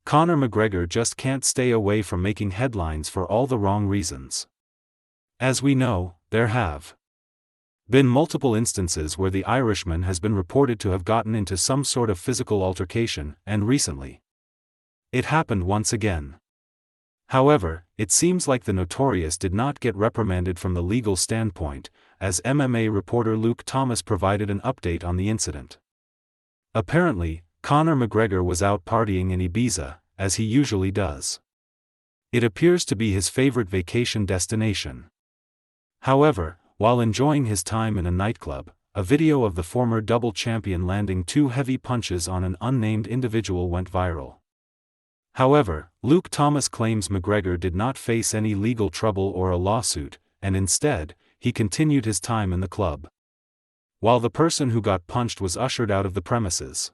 Conor McGregor just can't stay away from making headlines for all the wrong reasons. As we know, there have been multiple instances where the Irishman has been reported to have gotten into some sort of physical altercation, and recently it happened once again. However, it seems like the Notorious did not get reprimanded from the legal standpoint, as MMA reporter Luke Thomas provided an update on the incident. Apparently, Conor McGregor was out partying in Ibiza, as he usually does. It appears to be his favorite vacation destination. However, while enjoying his time in a nightclub, a video of the former double champion landing 2 heavy punches on an unnamed individual went viral. However, Luke Thomas claims McGregor did not face any legal trouble or a lawsuit, and instead, he continued his time in the club, while the person who got punched was ushered out of the premises.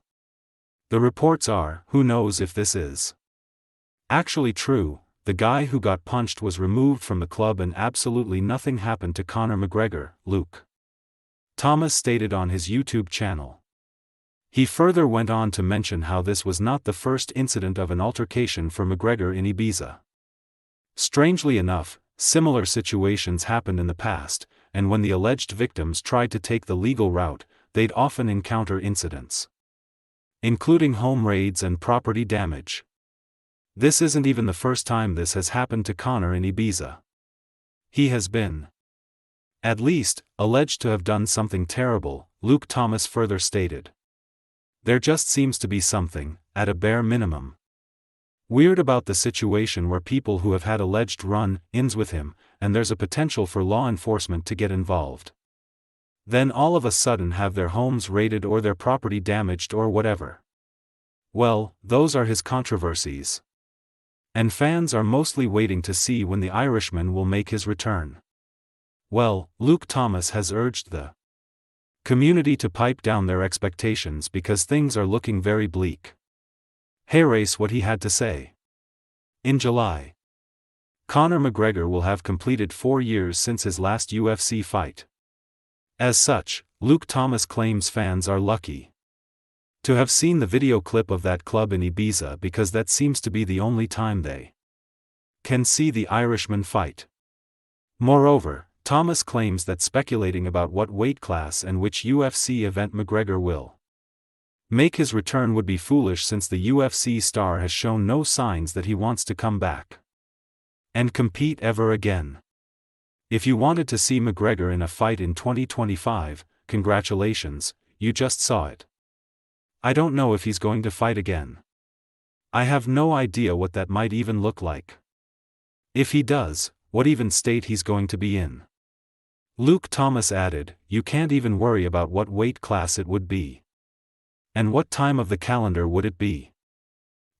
The reports are, who knows if this is actually true. The guy who got punched was removed from the club and absolutely nothing happened to Conor McGregor, Luke Thomas stated on his YouTube channel. He further went on to mention how this was not the first incident of an altercation for McGregor in Ibiza. Strangely enough, similar situations happened in the past, and when the alleged victims tried to take the legal route, they'd often encounter incidents, including home raids and property damage. This isn't even the first time this has happened to Conor in Ibiza. He has been, at least, alleged to have done something terrible, Luke Thomas further stated. There just seems to be something, at a bare minimum, weird about the situation where people who have had alleged run-ins with him, and there's a potential for law enforcement to get involved, then all of a sudden have their homes raided or their property damaged or whatever. Well, those are his controversies. And fans are mostly waiting to see when the Irishman will make his return. Well, Luke Thomas has urged the community to pipe down their expectations because things are looking very bleak. Here's what he had to say. In July, Conor McGregor will have completed 4 years since his last UFC fight. As such, Luke Thomas claims fans are lucky to have seen the video clip of that club in Ibiza because that seems to be the only time they can see the Irishman fight. Moreover, Thomas claims that speculating about what weight class and which UFC event McGregor will make his return would be foolish since the UFC star has shown no signs that he wants to come back and compete ever again. If you wanted to see McGregor in a fight in 2025, congratulations, you just saw it. I don't know if he's going to fight again. I have no idea what that might even look like. If he does, what even state he's going to be in. Luke Thomas added, you can't even worry about what weight class it would be. And what time of the calendar would it be?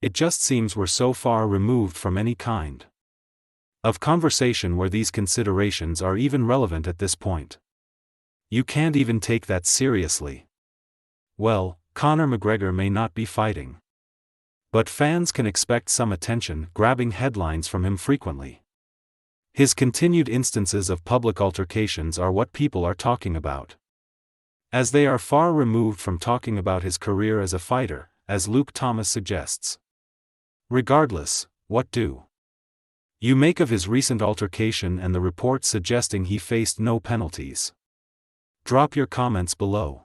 It just seems we're so far removed from any kind of conversation where these considerations are even relevant at this point. You can't even take that seriously. Well, Conor McGregor may not be fighting, but fans can expect some attention-grabbing headlines from him frequently. His continued instances of public altercations are what people are talking about, as they are far removed from talking about his career as a fighter, as Luke Thomas suggests. Regardless, what do you make of his recent altercation and the reports suggesting he faced no penalties? Drop your comments below.